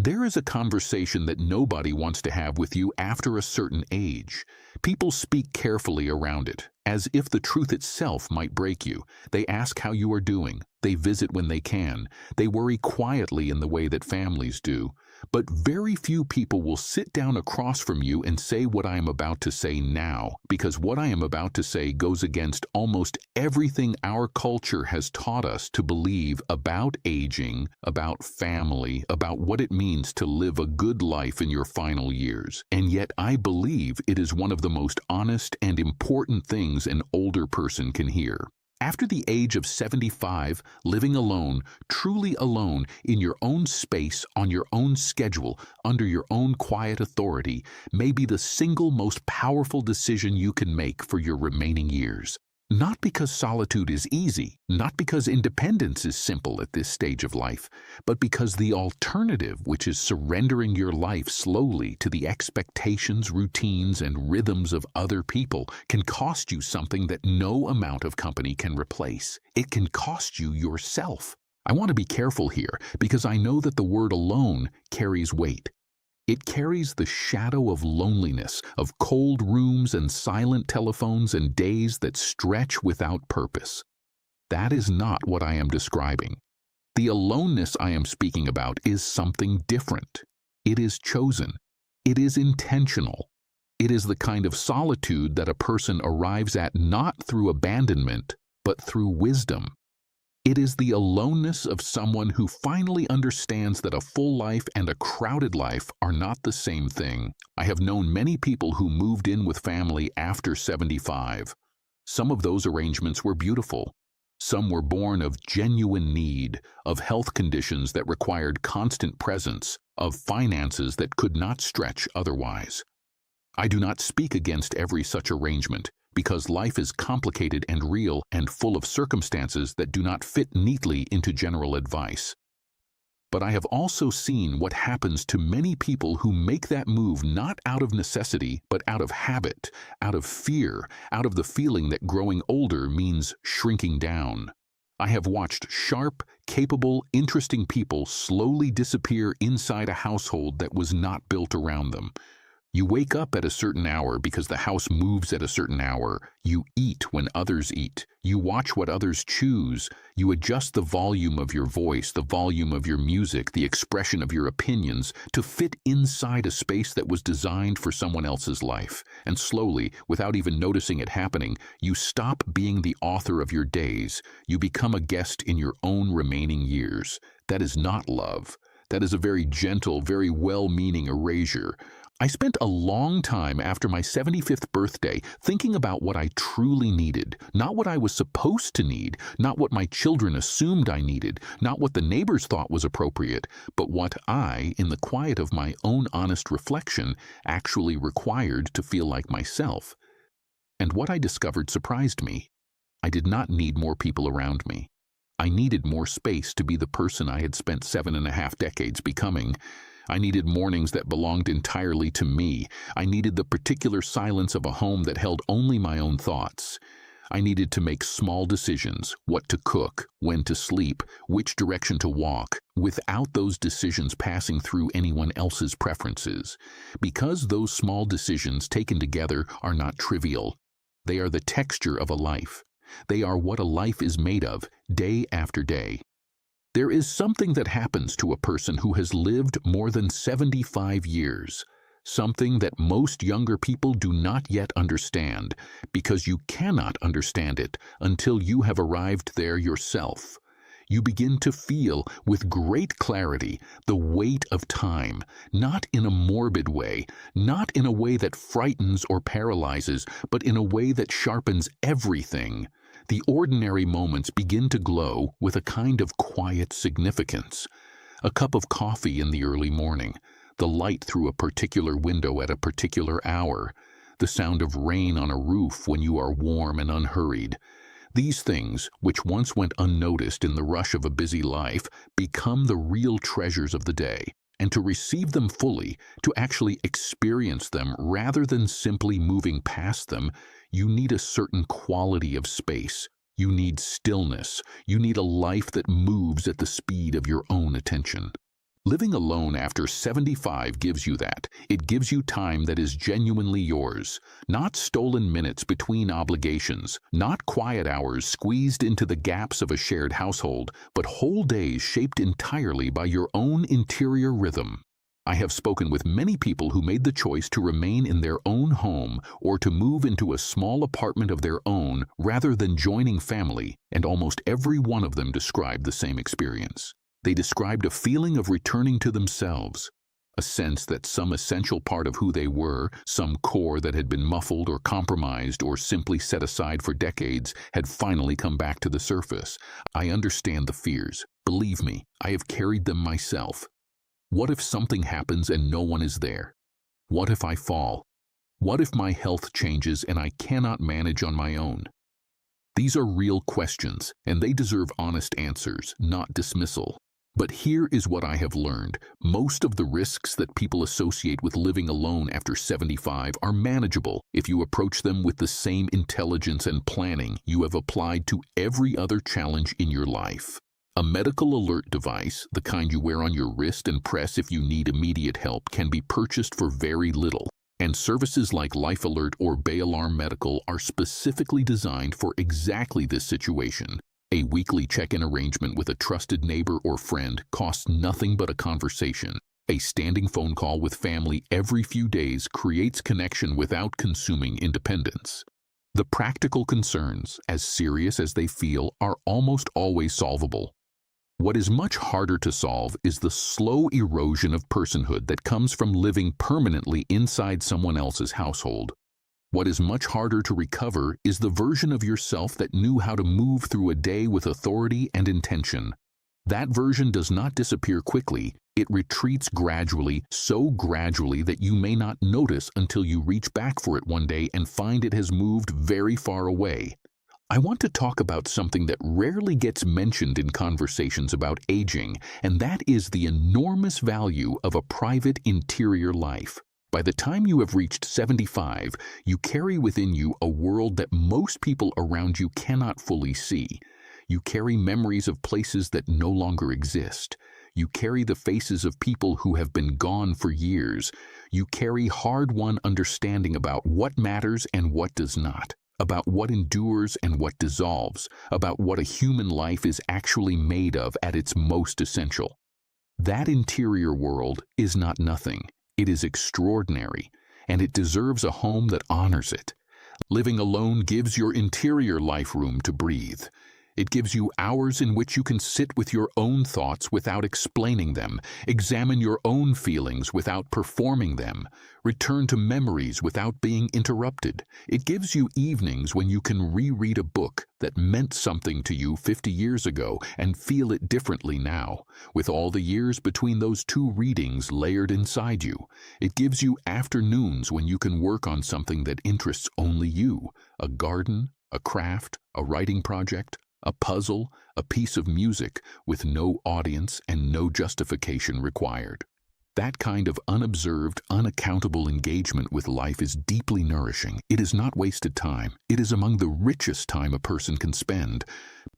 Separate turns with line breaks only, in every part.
There is a conversation that nobody wants to have with you after a certain age. People speak carefully around it, as if the truth itself might break you. They ask how you are doing. They visit when they can. They worry quietly in the way that families do. But very few people will sit down across from you and say what I am about to say now, because what I am about to say goes against almost everything our culture has taught us to believe about aging, about family, about what it means to live a good life in your final years. And yet I believe it is one of the most honest and important things an older person can hear. After the age of 75, living alone, truly alone, in your own space, on your own schedule, under your own quiet authority, may be the single most powerful decision you can make for your remaining years. Not because solitude is easy, not because independence is simple at this stage of life, but because the alternative, which is surrendering your life slowly to the expectations, routines, and rhythms of other people, can cost you something that no amount of company can replace. It can cost you yourself. I want to be careful here because I know that the word alone carries weight. It carries the shadow of loneliness, of cold rooms and silent telephones and days that stretch without purpose. That is not what I am describing. The aloneness I am speaking about is something different. It is chosen. It is intentional. It is the kind of solitude that a person arrives at not through abandonment, but through wisdom. It is the aloneness of someone who finally understands that a full life and a crowded life are not the same thing. I have known many people who moved in with family after 75. Some of those arrangements were beautiful. Some were born of genuine need, of health conditions that required constant presence, of finances that could not stretch otherwise. I do not speak against every such arrangement, because life is complicated and real and full of circumstances that do not fit neatly into general advice. But I have also seen what happens to many people who make that move not out of necessity, but out of habit, out of fear, out of the feeling that growing older means shrinking down. I have watched sharp, capable, interesting people slowly disappear inside a household that was not built around them. You wake up at a certain hour because the house moves at a certain hour. You eat when others eat. You watch what others choose. You adjust the volume of your voice, the volume of your music, the expression of your opinions to fit inside a space that was designed for someone else's life. And slowly, without even noticing it happening, you stop being the author of your days. You become a guest in your own remaining years. That is not love. That is a very gentle, very well-meaning erasure. I spent a long time after my 75th birthday thinking about what I truly needed, not what I was supposed to need, not what my children assumed I needed, not what the neighbors thought was appropriate, but what I, in the quiet of my own honest reflection, actually required to feel like myself. And what I discovered surprised me. I did not need more people around me. I needed more space to be the person I had spent 7.5 decades becoming. I needed mornings that belonged entirely to me. I needed the particular silence of a home that held only my own thoughts. I needed to make small decisions, what to cook, when to sleep, which direction to walk, without those decisions passing through anyone else's preferences. Because those small decisions taken together are not trivial. They are the texture of a life. They are what a life is made of, day after day. There is something that happens to a person who has lived more than 75 years, something that most younger people do not yet understand, because you cannot understand it until you have arrived there yourself. You begin to feel, with great clarity, the weight of time, not in a morbid way, not in a way that frightens or paralyzes, but in a way that sharpens everything. The ordinary moments begin to glow with a kind of quiet significance. A cup of coffee in the early morning, the light through a particular window at a particular hour, the sound of rain on a roof when you are warm and unhurried. These things, which once went unnoticed in the rush of a busy life, become the real treasures of the day. And to receive them fully, to actually experience them rather than simply moving past them, you need a certain quality of space. You need stillness. You need a life that moves at the speed of your own attention. Living alone after 75 gives you that. It gives you time that is genuinely yours. Not stolen minutes between obligations, not quiet hours squeezed into the gaps of a shared household, but whole days shaped entirely by your own interior rhythm. I have spoken with many people who made the choice to remain in their own home or to move into a small apartment of their own rather than joining family, and almost every one of them described the same experience. They described a feeling of returning to themselves, a sense that some essential part of who they were, some core that had been muffled or compromised or simply set aside for decades, had finally come back to the surface. I understand the fears. Believe me, I have carried them myself. What if something happens and no one is there? What if I fall? What if my health changes and I cannot manage on my own? These are real questions, and they deserve honest answers, not dismissal. But here is what I have learned. Most of the risks that people associate with living alone after 75 are manageable if you approach them with the same intelligence and planning you have applied to every other challenge in your life. A medical alert device, the kind you wear on your wrist and press if you need immediate help, can be purchased for very little. And services like Life Alert or Bay Alarm Medical are specifically designed for exactly this situation. A weekly check-in arrangement with a trusted neighbor or friend costs nothing but a conversation. A standing phone call with family every few days creates connection without consuming independence. The practical concerns, as serious as they feel, are almost always solvable. What is much harder to solve is the slow erosion of personhood that comes from living permanently inside someone else's household. What is much harder to recover is the version of yourself that knew how to move through a day with authority and intention. That version does not disappear quickly. It retreats gradually, so gradually that you may not notice until you reach back for it one day and find it has moved very far away. I want to talk about something that rarely gets mentioned in conversations about aging, and that is the enormous value of a private interior life. By the time you have reached 75, you carry within you a world that most people around you cannot fully see. You carry memories of places that no longer exist. You carry the faces of people who have been gone for years. You carry hard-won understanding about what matters and what does not, about what endures and what dissolves, about what a human life is actually made of at its most essential. That interior world is not nothing. It is extraordinary, and it deserves a home that honors it. Living alone gives your interior life room to breathe. It gives you hours in which you can sit with your own thoughts without explaining them, examine your own feelings without performing them, return to memories without being interrupted. It gives you evenings when you can reread a book that meant something to you 50 years ago and feel it differently now, with all the years between those two readings layered inside you. It gives you afternoons when you can work on something that interests only you, a garden, a craft, a writing project, a puzzle, a piece of music, with no audience and no justification required. That kind of unobserved, unaccountable engagement with life is deeply nourishing. It is not wasted time. It is among the richest time a person can spend.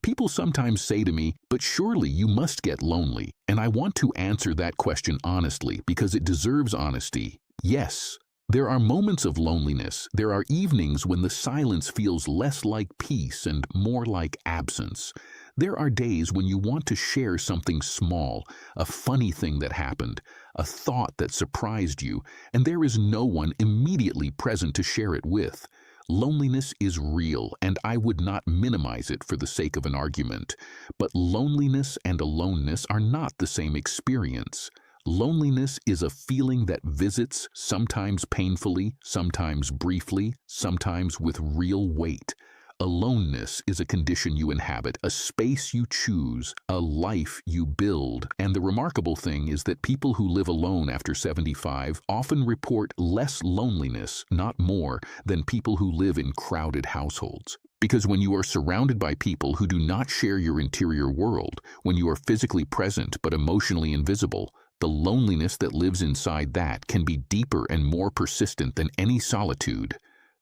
People sometimes say to me, "But surely you must get lonely." And I want to answer that question honestly because it deserves honesty. Yes. There are moments of loneliness. There are evenings when the silence feels less like peace and more like absence. There are days when you want to share something small, a funny thing that happened, a thought that surprised you, and there is no one immediately present to share it with. Loneliness is real, and I would not minimize it for the sake of an argument. But loneliness and aloneness are not the same experience. Loneliness is a feeling that visits, sometimes painfully, sometimes briefly, sometimes with real weight. Aloneness is a condition you inhabit, a space you choose, a life you build. And the remarkable thing is that people who live alone after 75 often report less loneliness, not more, than people who live in crowded households. Because when you are surrounded by people who do not share your interior world, when you are physically present but emotionally invisible, the loneliness that lives inside that can be deeper and more persistent than any solitude.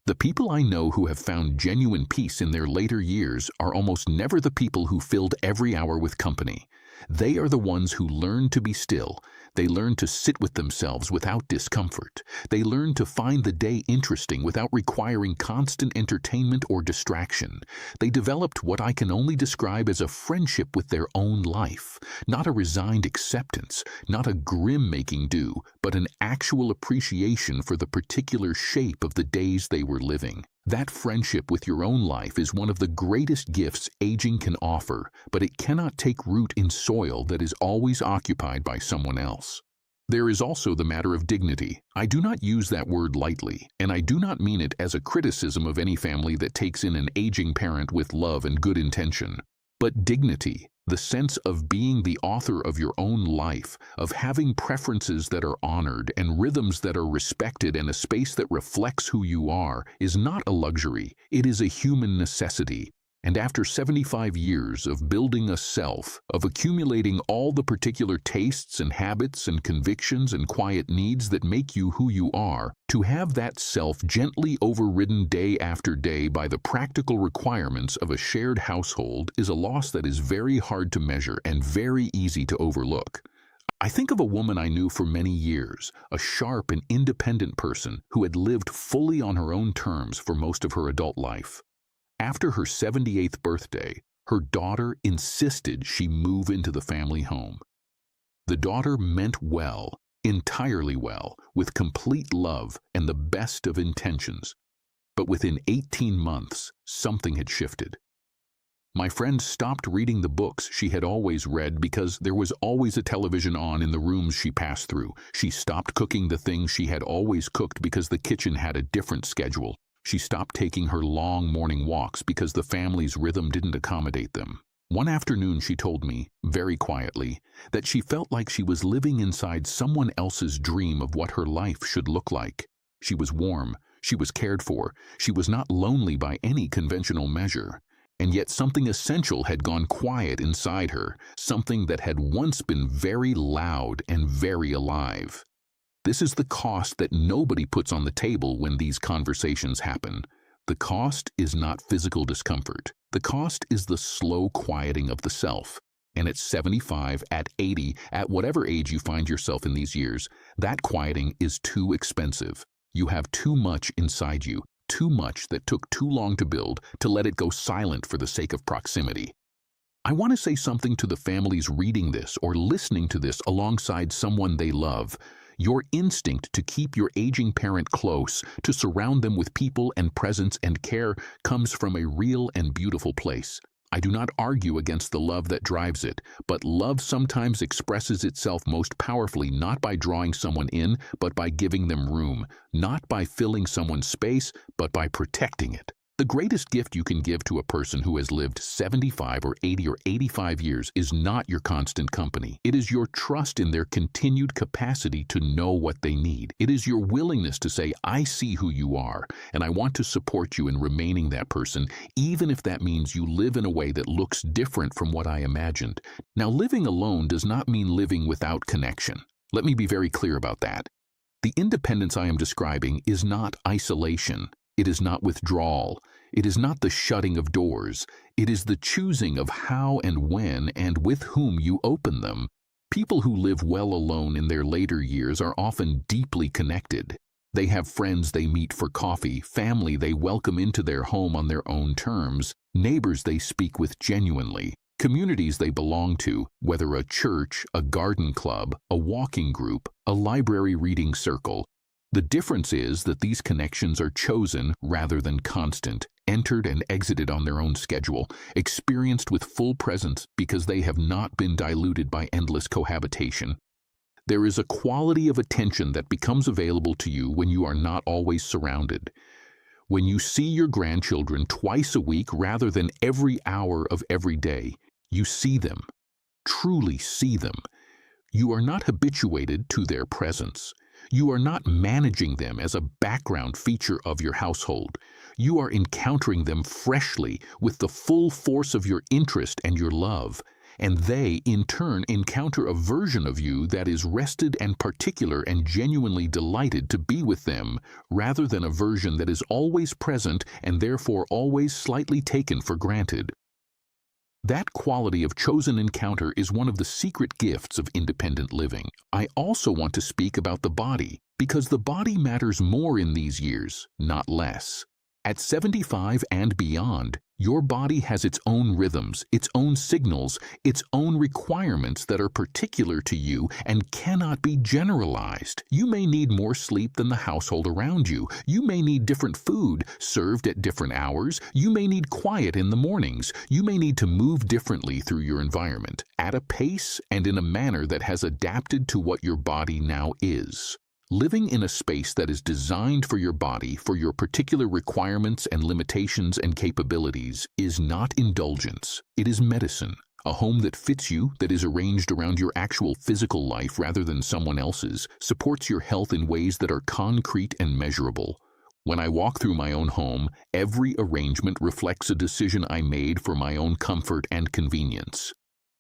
The people I know who have found genuine peace in their later years are almost never the people who filled every hour with company. They are the ones who learn to be still. They learn to sit with themselves without discomfort. They learn to find the day interesting without requiring constant entertainment or distraction. They developed what I can only describe as a friendship with their own life, not a resigned acceptance, not a grim making do, but an actual appreciation for the particular shape of the days they were living. That friendship with your own life is one of the greatest gifts aging can offer, but it cannot take root in soil that is always occupied by someone else. There is also the matter of dignity. I do not use that word lightly, and I do not mean it as a criticism of any family that takes in an aging parent with love and good intention. But dignity, the sense of being the author of your own life, of having preferences that are honored and rhythms that are respected and a space that reflects who you are, is not a luxury, it is a human necessity. And after 75 years of building a self, of accumulating all the particular tastes and habits and convictions and quiet needs that make you who you are, to have that self gently overridden day after day by the practical requirements of a shared household is a loss that is very hard to measure and very easy to overlook. I think of a woman I knew for many years, a sharp and independent person who had lived fully on her own terms for most of her adult life. After her 78th birthday, her daughter insisted she move into the family home. The daughter meant well, entirely well, with complete love and the best of intentions. But within 18 months, something had shifted. My friend stopped reading the books she had always read because there was always a television on in the rooms she passed through. She stopped cooking the things she had always cooked because the kitchen had a different schedule. She stopped taking her long morning walks because the family's rhythm didn't accommodate them. One afternoon she told me, very quietly, that she felt like she was living inside someone else's dream of what her life should look like. She was warm, she was cared for, she was not lonely by any conventional measure. And yet something essential had gone quiet inside her, something that had once been very loud and very alive. This is the cost that nobody puts on the table when these conversations happen. The cost is not physical discomfort. The cost is the slow quieting of the self. And at 75, at 80, at whatever age you find yourself in these years, that quieting is too expensive. You have too much inside you, too much that took too long to build to let it go silent for the sake of proximity. I want to say something to the families reading this or listening to this alongside someone they love. Your instinct to keep your aging parent close, to surround them with people and presence and care, comes from a real and beautiful place. I do not argue against the love that drives it, but love sometimes expresses itself most powerfully not by drawing someone in, but by giving them room, not by filling someone's space, but by protecting it. The greatest gift you can give to a person who has lived 75 or 80 or 85 years is not your constant company. It is your trust in their continued capacity to know what they need. It is your willingness to say, I see who you are, and I want to support you in remaining that person, even if that means you live in a way that looks different from what I imagined. Now, living alone does not mean living without connection. Let me be very clear about that. The independence I am describing is not isolation. It is not withdrawal. It is not the shutting of doors. It is the choosing of how and when and with whom you open them. People who live well alone in their later years are often deeply connected. They have friends they meet for coffee, family they welcome into their home on their own terms, neighbors they speak with genuinely, communities they belong to, whether a church, a garden club, a walking group, a library reading circle. The difference is that these connections are chosen rather than constant, entered and exited on their own schedule, experienced with full presence because they have not been diluted by endless cohabitation. There is a quality of attention that becomes available to you when you are not always surrounded. When you see your grandchildren twice a week rather than every hour of every day, you see them, truly see them. You are not habituated to their presence. You are not managing them as a background feature of your household. You are encountering them freshly with the full force of your interest and your love, and they, in turn, encounter a version of you that is rested and particular and genuinely delighted to be with them, rather than a version that is always present and therefore always slightly taken for granted. That quality of chosen encounter is one of the secret gifts of independent living. I also want to speak about the body, because the body matters more in these years, not less. At 75 and beyond, your body has its own rhythms, its own signals, its own requirements that are particular to you and cannot be generalized. You may need more sleep than the household around you. You may need different food served at different hours. You may need quiet in the mornings. You may need to move differently through your environment, at a pace and in a manner that has adapted to what your body now is. Living in a space that is designed for your body, for your particular requirements and limitations and capabilities, is not indulgence. It is medicine. A home that fits you, that is arranged around your actual physical life rather than someone else's, supports your health in ways that are concrete and measurable. When I walk through my own home, every arrangement reflects a decision I made for my own comfort and convenience.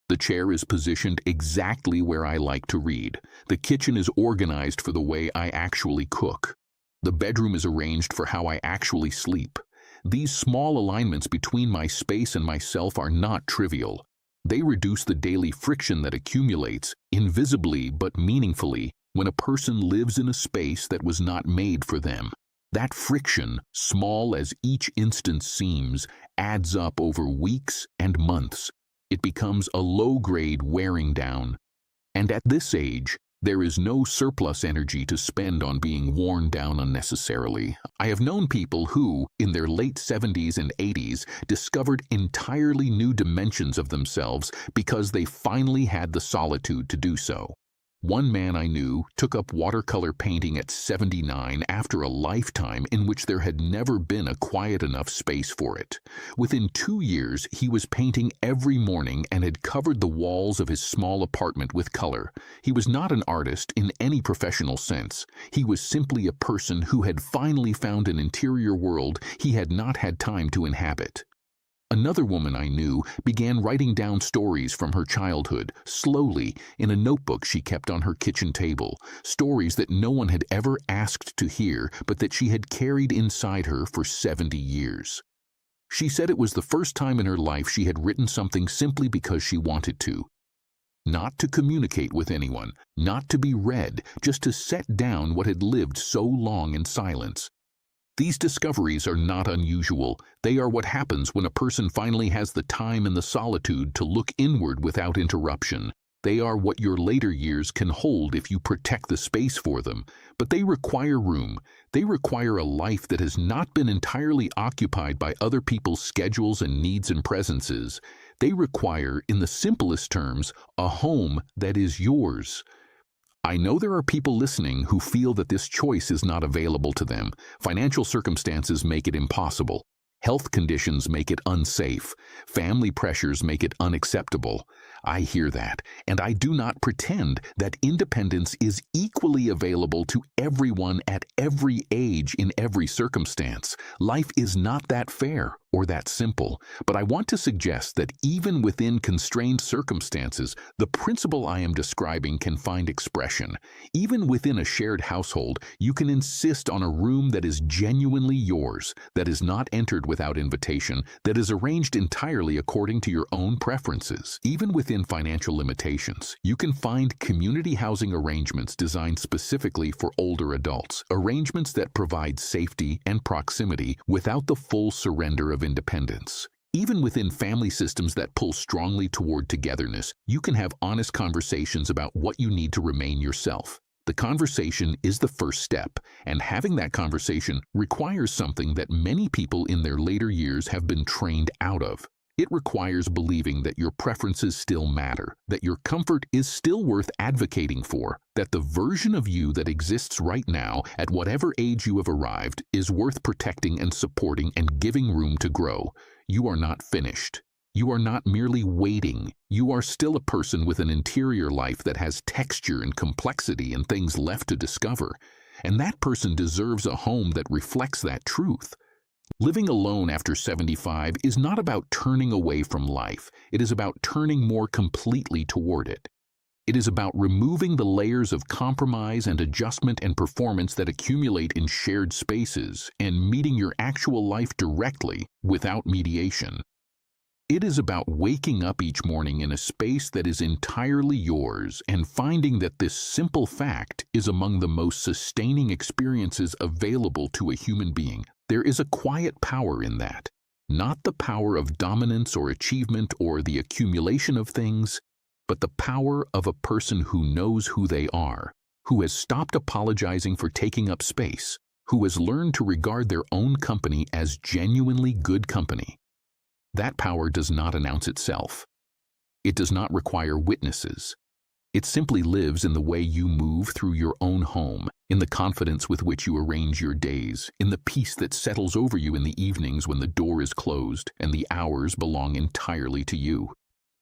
The chair is positioned exactly where I like to read. The kitchen is organized for the way I actually cook. The bedroom is arranged for how I actually sleep. These small alignments between my space and myself are not trivial. They reduce the daily friction that accumulates, invisibly but meaningfully, when a person lives in a space that was not made for them. That friction, small as each instance seems, adds up over weeks and months. It becomes a low-grade wearing down. And at this age, there is no surplus energy to spend on being worn down unnecessarily. I have known people who, in their late 70s and 80s, discovered entirely new dimensions of themselves because they finally had the solitude to do so. One man I knew took up watercolor painting at 79 after a lifetime in which there had never been a quiet enough space for it. Within 2 years, he was painting every morning and had covered the walls of his small apartment with color. He was not an artist in any professional sense. He was simply a person who had finally found an interior world he had not had time to inhabit. Another woman I knew began writing down stories from her childhood, slowly, in a notebook she kept on her kitchen table, stories that no one had ever asked to hear, but that she had carried inside her for 70 years. She said it was the first time in her life she had written something simply because she wanted to. Not to communicate with anyone, not to be read, just to set down what had lived so long in silence. These discoveries are not unusual. They are what happens when a person finally has the time and the solitude to look inward without interruption. They are what your later years can hold if you protect the space for them. But they require room. They require a life that has not been entirely occupied by other people's schedules and needs and presences. They require, in the simplest terms, a home that is yours. I know there are people listening who feel that this choice is not available to them. Financial circumstances make it impossible. Health conditions make it unsafe. Family pressures make it unacceptable. I hear that, and I do not pretend that independence is equally available to everyone at every age in every circumstance. Life is not that fair or that simple, but I want to suggest that even within constrained circumstances, the principle I am describing can find expression. Even within a shared household, you can insist on a room that is genuinely yours, that is not entered without invitation, that is arranged entirely according to your own preferences. Even within financial limitations, you can find community housing arrangements designed specifically for older adults, arrangements that provide safety and proximity without the full surrender of independence. Even within family systems that pull strongly toward togetherness, you can have honest conversations about what you need to remain yourself. The conversation is the first step, and having that conversation requires something that many people in their later years have been trained out of. It requires believing that your preferences still matter, that your comfort is still worth advocating for, that the version of you that exists right now, at whatever age you have arrived, is worth protecting and supporting and giving room to grow. You are not finished. You are not merely waiting. You are still a person with an interior life that has texture and complexity and things left to discover. And that person deserves a home that reflects that truth. Living alone after 75 is not about turning away from life. It is about turning more completely toward it. It is about removing the layers of compromise and adjustment and performance that accumulate in shared spaces and meeting your actual life directly without mediation. It is about waking up each morning in a space that is entirely yours and finding that this simple fact is among the most sustaining experiences available to a human being. There is a quiet power in that. Not the power of dominance or achievement or the accumulation of things, but the power of a person who knows who they are, who has stopped apologizing for taking up space, who has learned to regard their own company as genuinely good company. That power does not announce itself. It does not require witnesses. It simply lives in the way you move through your own home, in the confidence with which you arrange your days, in the peace that settles over you in the evenings when the door is closed and the hours belong entirely to you.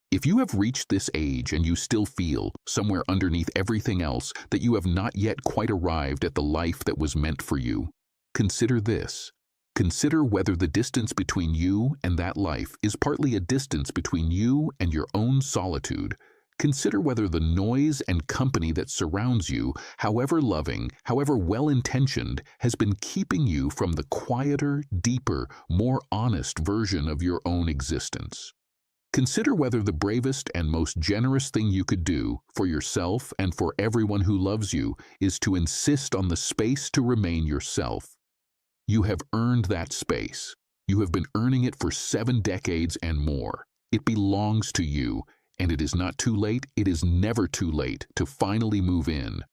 If you have reached this age and you still feel, somewhere underneath everything else, that you have not yet quite arrived at the life that was meant for you, consider this. Consider whether the distance between you and that life is partly a distance between you and your own solitude. Consider whether the noise and company that surrounds you, however loving, however well-intentioned, has been keeping you from the quieter, deeper, more honest version of your own existence. Consider whether the bravest and most generous thing you could do for yourself and for everyone who loves you is to insist on the space to remain yourself. You have earned that space. You have been earning it for 7 decades and more. It belongs to you, and it is not too late, it is never too late to finally move in.